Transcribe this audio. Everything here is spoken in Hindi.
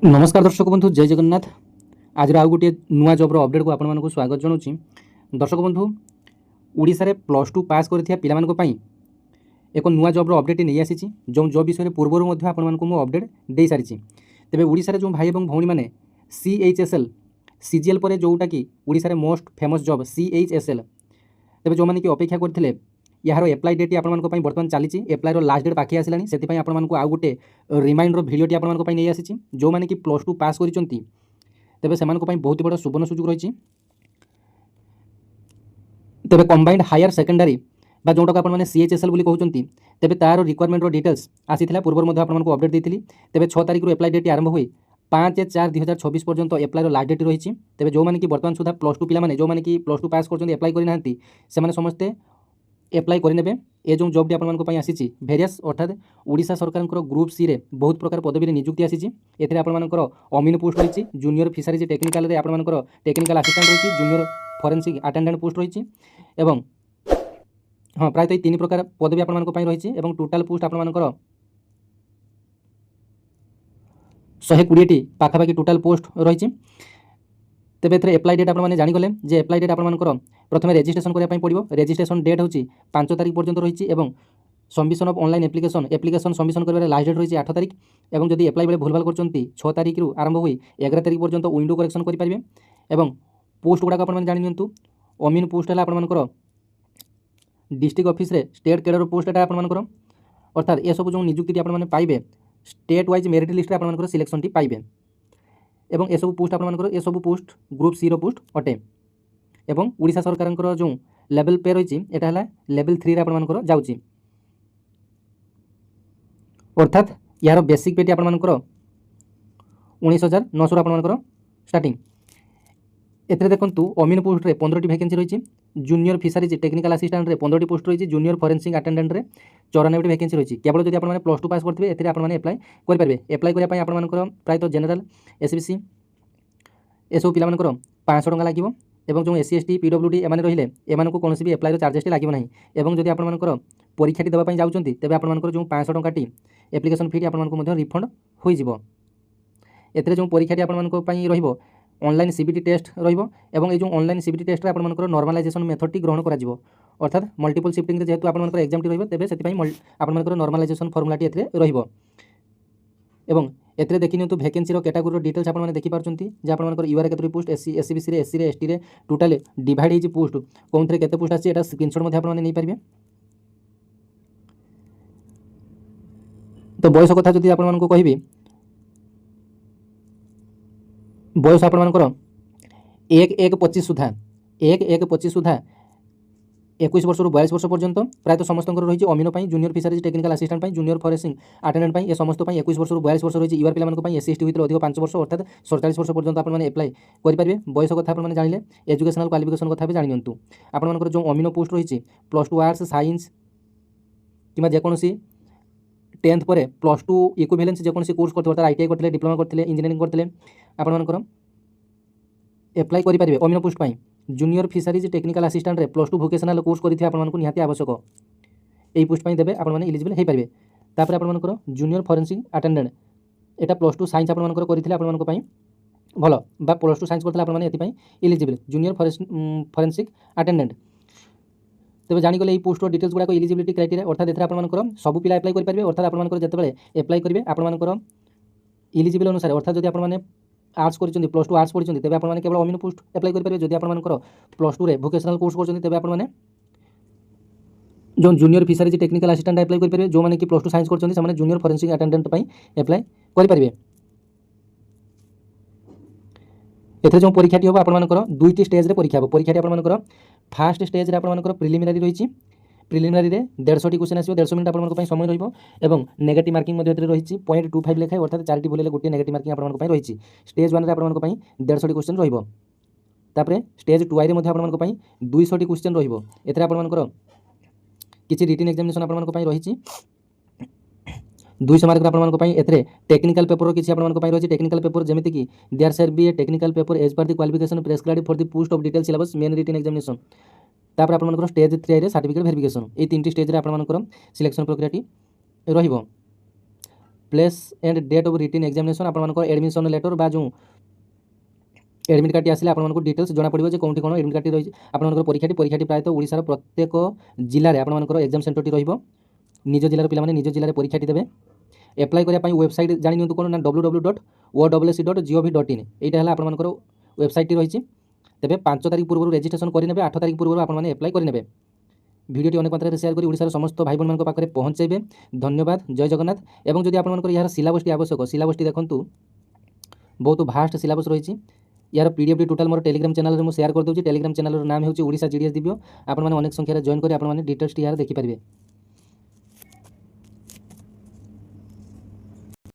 नमस्कार दर्शक बंधु जय जगन्नाथ। आज आउ गोटे नुआ जॉब्र अपडेट को आपको स्वागत जनाऊँ। दर्शक बंधु ओडिशा रे प्लस टू पास कर एक नुआ जॉब्र अपडेट नहीं आसी जो जॉब विषय पूर्वर आपको अपडेट दे सारी। तेज ओडिशा रे जो भाई और भौणी मैंने CHSL CGL पर जोटा कि ओडिशा रे मोस्ट फेमस जॉब CHSL तेज जो मैंने कि अपेक्षा करते यार एप्लाई डेट आपण बर्तमान चली एप्लायर लास्ट डेट पाखे आसला से आपको आउ गोटे रिमाइंडर भिडियोटी आपको नहीं आसी जो मैंने कि प्लस टू पास कर तेज से बहुत बड़ सुवर्ण सुजोग रही। तेज कंबाइंड हायर सेकेंडरी बा जोटा को आपने CHSL बोली कहते तेज तार रिक्वायरमेंट डिटेल्स आसाला पूर्व आपको अपडेट देती। तेज 6 तारिख एप्लाई डेट आरंभ हुई 5/4/2024 पर्यंत एप्लायर लास्ट डेट रही। तेज जो मैंने कि बर्तमान सुधा प्लस टू पिला जो मैंने कि प्लस टू पास कर एप्लाई करना से समस्ते एप्लाई करेंगे। ये जो जॉब आपको आसी भेरियस अर्थात ओडिशा सरकार ग्रुप सी रे बहुत प्रकार पदवी नियुक्ति आसी आपर अमीन पोस्ट रही जूनियर फिशरीज टेक्निकाल आपर टेक्निकल असिस्टेंट रही जूनियर फॉरेंसिक अटेंडेंट पोस्ट रही हाँ प्रायतः 3 प्रकार पदवी आपको रही टोटाल पोस्ट आपर 120 पाखापाखि टोटाल पोस्ट रही। तेज ए एप्लाई डेट आपने जानीगले जे एप्लाई डेट आपर प्रथम रेजिस्ट्रेशन करने पड़ो। रेजिस्ट्रेशन डेट हूँ 5 तारिख पर्यंत रही submission of online application submission कर लास्ट डेट रही 8 तारिख और जब एप्लाई बेले भूलभाल कर 6 तारिख आरंभ हुई 11 तारिख पर्यंत विंडो करेक्शन करेंगे। और पोस्ट गुड़ाक आप जानी अमीन पोस्ट है आपर डिस्ट्रिक्ट ऑफिस रे स्टेट कैडर पोस्ट है आपर अर्थात ये सब जो नियुक्ति आपने पाइबे स्टेट वाइज मेरिट लिस्ट में आपर सिलेक्शन टी पाइबे एवं ये सब पोस्ट आपर ये सब पोस्ट ग्रुप सी रो पोस्ट अटे। एवं ओडिशा सरकार जो लेवल पे रही है लेवल 3 आपर जाऊँगी अर्थात यार बेसिक पेटी आपर 19,900 आपर स्टार्टिंग। एथे देखु अमीन पोस्ट रे 15टी वैकेंसी रही जूनियर फिशरीज टेक्निकल असिस्टेंट रे 15टी पोस्ट रही जूनियर फॉरेंसिक अटेंडेंट रे 94टी वैकेंसी रही केवल जब आप प्लस टू पास करते हैं आपने एप्लाई करेंगे। एप्लाई करने आपर प्रायतः जनरल SBC ये सब पिला 500 टंका लगे और जो SC ST PWD एम रही एम कौन भी एप्लाई चार्जेस लगे ना और जब आप परीक्षाटी देवाई जाऊँगी तेज आपर जो 500 टंकाटी एप्लिकेशन फी आपको रिफंड हो एथे जो परीक्षाटी आपंपाई रही ऑनलाइन CBT टेस्ट रही जो ऑनलाइन CBT टेस्ट आपर नॉर्मलाइजेशन मेथड ग्रहण कर अर्थात मल्टीपल शिफ्टिंग जेहेतु आपर एग्जाम टी रही तेज आपर नॉर्मलाइजेशन फर्मुलाटी रही। एवं एथे देखी नियंतु वैकेंसी कैटेगोरी डिटेल्स आपने देखिपार आपर यूआर के post SC SC ST total divide हो पोस्ट कौन थे केते पोस्ट आसी स्क्रीनशॉट आपने नहीं पारे। तो बयस कथा जब आपको कहबी बयस आपर 1/1/25 सुधा 1/1/25 सुधा 21 वर्ष 42 वर्ष पर्यंत प्रायतः समस्त रही अमीन junior fisheries technical assistant junior forensic attendant ये समस्त 21 वर्ष 42 वर्ष रही यूआर पिला SC ST होते अधिक 5 वर्ष अर्थात 47 वर्ष पर्यंत आपने एप्लाई करेंगे। बयस कथा आपने जानिले एजुकेशनल क्वालिफिकेशन कथा भी जानी नियंतु आपर जो अमीन पोस्ट रही प्लस टू आर्ट्स साइंस कि जेकोसी 10th पर प्लस टू इक्विवेलेंस जेकोसी कोर्स करते ITI करते डिप्लोमा करते इंजीनियरिंग करते आपर एप्लाई करेंगे अमीन post junior fisheries technical assistant रे प्लस टू वोकेशनल कोर्स करते आपको निहाती आवश्यक यही पोस्ट देवे आपने इलिजिबल हो पारे। तापर आपर जूनियर फॉरेंसिक अटेंडेंट एटा प्लस टू साइंस आपर करते भल बा प्लस टू साइंस करते आपने इलिजिबल जूनियर फॉरेंसिक अटेंडेंट। तेज जानीगले ये पोस्ट डिटेल्स गुड़ाक इलिजिबिलिटी क्राइटेरिया अर्थात एथे आपर सब पिला एप्लाई करेंगे अर्थात आपर जिते एप्लाई करेंगे आपर इलिजिबल अनुसार अर्थात जब आपने आर्ट्स कर प्लस टू आर्ट्स पढ़ी तेज आपने केवल अमीन पोस्ट एप्लाई करेंगे जब आपर प्लस टू रे वोकेशनल कोर्स कर तेज आपने जो junior fisheries technical assistant apply करेंगे जो मैंने कि प्लस टू साइंस कर जूनियर फॉरेंसिक अटेंडेंट एप्लाई करेंगे। एथे जो परीक्षाटी हम आपर 2टी स्टेज परीक्षा हम परीक्षाटी आपर फास्ट स्टेज आपर प्रिलिमिनारी रही प्रिलिमिनारी 150टी क्वेश्चन आसो 150 मिनट आपको समय रही नेगेटिव मार्किंग रही 0.25 लेखाएं अर्थात 4टी भूल गोटे नेगेटिव मार्किंग आपको रही स्टेज 1 आपको 150टी क्वेश्चन रही स्टेज 2 आपको 200टी क्वेश्चन रही आपको किसी रिटन एग्जामिनेशन आपको रही 200 मार्क आपको एथे टेक्निकल पेपर किसी आपको रही टेक्निकल पेपर जमीती कि there shall be a technical paper as per the qualification prescribed for the post of detail syllabus main written examination. तापर आपन स्टेज 3 रे सर्टिफिकेट वेरिफिकेशन ये 3टी स्टेज रे आपन सिलेक्शन प्रक्रियाटी रहिबो। Place and date of written examination आपनकर एडमिशन लेटर बा जो एडमिट कार्ड आसिले आपको डिटेल्स जना पड़ो जे कौटी कौन एडमिट कार्ड रही आपंकर परीक्षा प्रायतः ओडिशार प्रत्येक जिले में आपंकर एग्जाम सेंटर रहिबो निज जिलार पिलामाने निज जिले में परीक्षा देबे एप्लाई करने वेबसाइट जानी नियंतु कौन ना www.ossc.gov.in यहाँ है आपंकर वेबसाइट रही तेज 5 तारिख पूर्व रेजिस्ट्रेशन करेंगे 8 तारिख पूर्व आपने एप्लाई करेंगे भिडियो अनेक मात्रा शेयर कर ओडिशार समस्त भाई बहन पाखे पहुँचेबे धन्यवाद जय जगन्नाथ एवं जदि आपंकर यार सिलेबस आवश्यक सिलेबस देखूँ बहुत भास्ट सिलेबस रही यार पीडीएफ टोटाल मोर टेलीग्राम चैनल में शेयर कर दूसरी टेलीग्राम चैनल नाम है ओडिशा जीडीएस दिव्य आपने अनेक संख्यार जॉइन कर आपने डिटेल्स यार देखिपारे।